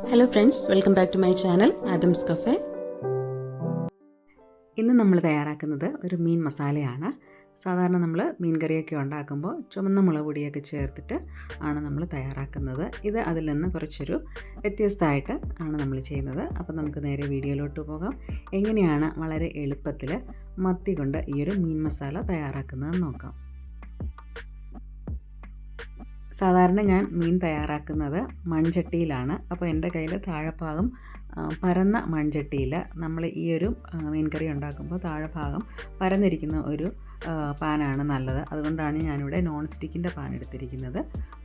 Hello friends, welcome back to my channel Adam's cafe. ഇന്ന് നമ്മൾ തയ്യാറാക്കുന്നത് ഒരു മീൻ മസാലയാണ്. സാധാരണ നമ്മൾ മീൻ കറിയൊക്കെ ഉണ്ടാക്കുമ്പോൾ ചുവന്ന മുളക് പൊടിയൊക്കെ ചേർത്തിട്ട് ആണ് നമ്മൾ തയ്യാറാക്കുന്നത്. ഇത് അതിൽ നിന്ന് കുറച്ചൊരു വ്യത്യസ്തമായിട്ട് ആണ് നമ്മൾ ചെയ്യുന്നത്. അപ്പോൾ നമുക്ക് നേരെ വീഡിയോയിലോട്ട് പോകാം. എങ്ങനെയാണ് വളരെ എളുപ്പത്തിൽ മത്തി കൊണ്ട് ഈ ഒരു മീൻ മസാല തയ്യാറാക്കുന്നതെന്ന് നോക്കാം. സാധാരണ ഞാൻ മീൻ തയ്യാറാക്കുന്നത് മൺചട്ടിയിലാണ്. അപ്പോൾ എൻ്റെ കയ്യിൽ താഴെഭാഗം പരന്ന മൺചട്ടിയിൽ നമ്മൾ ഈ ഒരു മീൻ കറി ഉണ്ടാക്കുമ്പോൾ താഴെഭാഗം പരന്നിരിക്കുന്ന ഒരു പാനാണ് നല്ലത്. അതുകൊണ്ടാണ് ഞാനിവിടെ നോൺ സ്റ്റിക്കിൻ്റെ പാൻ എടുത്തിരിക്കുന്നത്.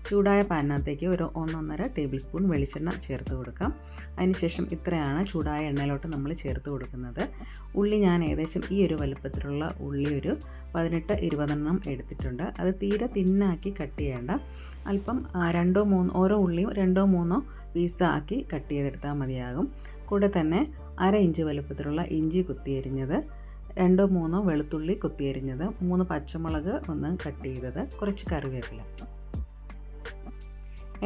ചൂടായ പാനിനകത്തേക്ക് ഒരു 1-1.5 ടേബിൾ സ്പൂൺ വെളിച്ചെണ്ണ ചേർത്ത് കൊടുക്കാം. അതിനുശേഷം ഇത്രയാണ് ചൂടായ എണ്ണയിലോട്ട് നമ്മൾ ചേർത്ത് കൊടുക്കുന്നത്. ഉള്ളി ഞാൻ ഏകദേശം ഈ ഒരു വലുപ്പത്തിലുള്ള ഉള്ളി ഒരു 18-20 എടുത്തിട്ടുണ്ട്. അത് തീരെ തിന്നാക്കി കട്ട് ചെയ്യേണ്ട, അല്പം 2-3 ഓരോ ഉള്ളിയും 2-3 പീസാക്കി കട്ട് ചെയ്തെടുത്താൽ മതിയാകും. കൂടെ തന്നെ 1/2 ഇഞ്ച് വലുപ്പത്തിലുള്ള ഇഞ്ചി കുത്തിയരിഞ്ഞത്, 2-3 വെളുത്തുള്ളി കുത്തിയരിഞ്ഞത്, 3 പച്ചമുളക് ഒന്ന് കട്ട് ചെയ്തത്, കുറച്ച് കറിവേപ്പില.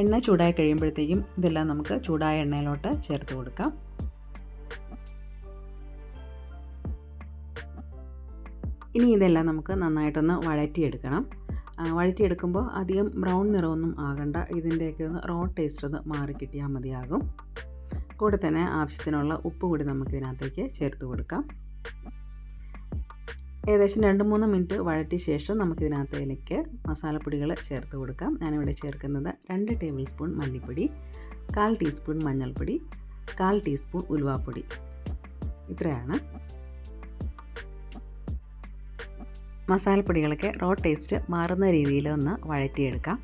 എണ്ണ ചൂടായി കഴിയുമ്പോഴത്തേക്കും ഇതെല്ലാം നമുക്ക് ചൂടായ എണ്ണയിലോട്ട് ചേർത്ത് കൊടുക്കാം. ഇനി ഇതെല്ലാം നമുക്ക് നന്നായിട്ടൊന്ന് വഴറ്റിയെടുക്കണം. വഴറ്റിയെടുക്കുമ്പോൾ അധികം ബ്രൗൺ നിറമൊന്നും ആകണ്ട. ഇതിൻ്റെയൊക്കെ ഒന്ന് റോ ടേസ്റ്റ് ഒന്ന് മാറി കിട്ടിയാൽ മതിയാകും. കൂടെ തന്നെ ആവശ്യത്തിനുള്ള ഉപ്പ് കൂടി നമുക്കിതിനകത്തേക്ക് ചേർത്ത് കൊടുക്കാം. ഏകദേശം 2-3 മിനിറ്റ് വഴറ്റിയ ശേഷം നമുക്കിതിനകത്തേക്ക് മസാലപ്പൊടികൾ ചേർത്ത് കൊടുക്കാം. ഞാനിവിടെ ചേർക്കുന്നത് 2 ടേബിൾ സ്പൂൺ മല്ലിപ്പൊടി, 1/4 ടീസ്പൂൺ മഞ്ഞൾപ്പൊടി, 1/4 ടീസ്പൂൺ ഉലുവാപ്പൊടി. ഇത്രയാണ്. മസാലപ്പൊടികളൊക്കെ റോ ടേസ്റ്റ് മാറുന്ന രീതിയിൽ ഒന്ന് വഴറ്റിയെടുക്കാം.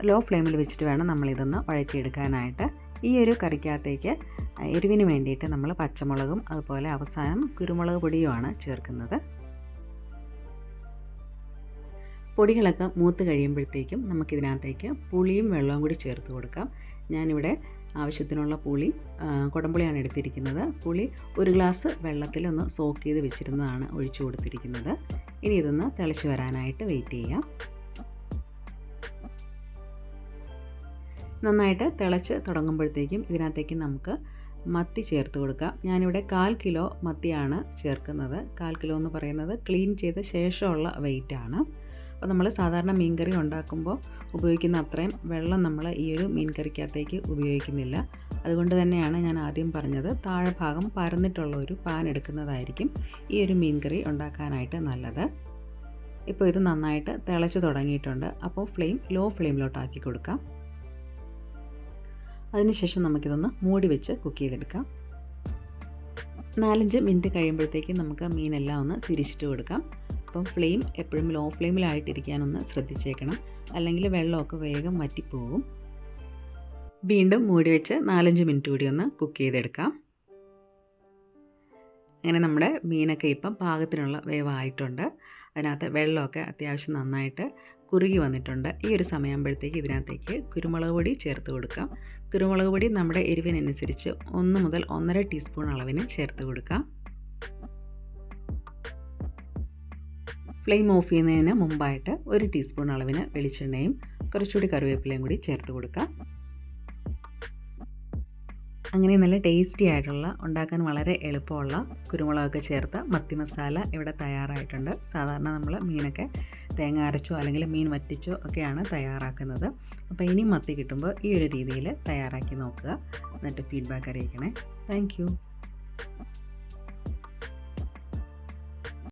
ലോ ഫ്ലെയിമിൽ വെച്ചിട്ട് വേണം നമ്മളിതൊന്ന് വഴറ്റിയെടുക്കാനായിട്ട്. ഈ ഒരു കറിക്കകത്തേക്ക് എരിവിന് വേണ്ടിയിട്ട് നമ്മൾ പച്ചമുളകും അതുപോലെ അവസാനം കുരുമുളക് പൊടിയുമാണ് ചേർക്കുന്നത്. പൊടികളൊക്കെ മൂത്ത് കഴിയുമ്പോഴത്തേക്കും നമുക്കിതിനകത്തേക്ക് പുളിയും വെള്ളവും കൂടി ചേർത്ത് കൊടുക്കാം. ഞാനിവിടെ ആവശ്യത്തിനുള്ള പുളി കുടംപുളിയാണ് എടുത്തിരിക്കുന്നത്. പുളി 1 ഗ്ലാസ് വെള്ളത്തിൽ ഒന്ന് സോക്ക് ചെയ്ത് വെച്ചിരുന്നതാണ് ഒഴിച്ചു കൊടുത്തിരിക്കുന്നത്. ഇനി ഇതൊന്ന് തിളച്ച് വരാനായിട്ട് വെയിറ്റ് ചെയ്യാം. നന്നായിട്ട് തിളച്ച് തുടങ്ങുമ്പോഴത്തേക്കും ഇതിനകത്തേക്ക് നമുക്ക് മത്തി ചേർത്ത് കൊടുക്കാം. ഞാനിവിടെ 1/4 കിലോ മത്തിയാണ് ചേർക്കുന്നത്. 1/4 കിലോ എന്ന് പറയുന്നത് ക്ലീൻ ചെയ്ത ശേഷമുള്ള വെയിറ്റാണ്. അപ്പോൾ നമ്മൾ സാധാരണ മീൻ കറി ഉണ്ടാക്കുമ്പോൾ ഉപയോഗിക്കുന്ന അത്രയും വെള്ളം നമ്മൾ ഈ ഒരു മീൻ കറിക്കകത്തേക്ക് ഉപയോഗിക്കുന്നില്ല. അതുകൊണ്ട് തന്നെയാണ് ഞാൻ ആദ്യം പറഞ്ഞത് താഴെ ഭാഗം പരന്നിട്ടുള്ള ഒരു പാൻ എടുക്കുന്നതായിരിക്കും ഈ ഒരു മീൻ കറി ഉണ്ടാക്കാനായിട്ട് നല്ലത്. ഇപ്പോൾ ഇത് നന്നായിട്ട് തിളച്ച് തുടങ്ങിയിട്ടുണ്ട്. അപ്പോൾ ഫ്ലെയിം ലോ ഫ്ലെയിമിലോട്ടാക്കി കൊടുക്കാം. അതിനുശേഷം നമുക്കിതൊന്ന് മൂടി വെച്ച് കുക്ക് ചെയ്തെടുക്കാം. 4-5 മിനിറ്റ് കഴിയുമ്പോഴത്തേക്കും നമുക്ക് മീനെല്ലാം ഒന്ന് തിരിച്ചിട്ട് കൊടുക്കാം. അപ്പം ഫ്ലെയിം എപ്പോഴും ലോ ഫ്ലെയിമിലായിട്ടിരിക്കാനൊന്ന് ശ്രദ്ധിച്ചേക്കണം, അല്ലെങ്കിൽ വെള്ളമൊക്കെ വേഗം വറ്റിപ്പോകും. വീണ്ടും മൂടി വെച്ച് 4-5 മിനിറ്റ് കൂടി ഒന്ന് കുക്ക് ചെയ്തെടുക്കാം. അങ്ങനെ നമ്മുടെ മീനൊക്കെ ഇപ്പം പാകത്തിനുള്ള വേവായിട്ടുണ്ട്. അതിനകത്ത് വെള്ളമൊക്കെ അത്യാവശ്യം നന്നായിട്ട് കുറുകി വന്നിട്ടുണ്ട്. ഈ ഒരു സമയമാകുമ്പോഴത്തേക്ക് ഇതിനകത്തേക്ക് കുരുമുളക് പൊടി ചേർത്ത് കൊടുക്കാം. കുരുമുളക് പൊടി നമ്മുടെ എരിവിനനുസരിച്ച് 1 മുതൽ 1.5 ടീസ്പൂൺ അളവിന് ചേർത്ത് കൊടുക്കാം. ഫ്ലെയിം ഓഫ് ചെയ്യുന്നതിന് മുമ്പായിട്ട് 1 ടീസ്പൂൺ അളവിന് വെളിച്ചെണ്ണയും കുറച്ചുകൂടി കറിവേപ്പിലയും കൂടി ചേർത്ത് കൊടുക്കാം. അങ്ങനെ നല്ല ടേസ്റ്റി ആയിട്ടുള്ള, ഉണ്ടാക്കാൻ വളരെ എളുപ്പമുള്ള കുരുമുളകൊക്കെ ചേർത്ത മത്തി മസാല ഇവിടെ തയ്യാറായിട്ടുണ്ട്. സാധാരണ നമ്മൾ മീനൊക്കെ തേങ്ങ അരച്ചോ അല്ലെങ്കിൽ മീൻ വറ്റിച്ചോ ഒക്കെയാണ് തയ്യാറാക്കുന്നത്. അപ്പോൾ ഇനി മത്തി കിട്ടുമ്പോൾ ഈ ഒരു രീതിയിൽ തയ്യാറാക്കി നോക്കുക. എന്നിട്ട് ഫീഡ്ബാക്ക് അറിയിക്കണേ. താങ്ക്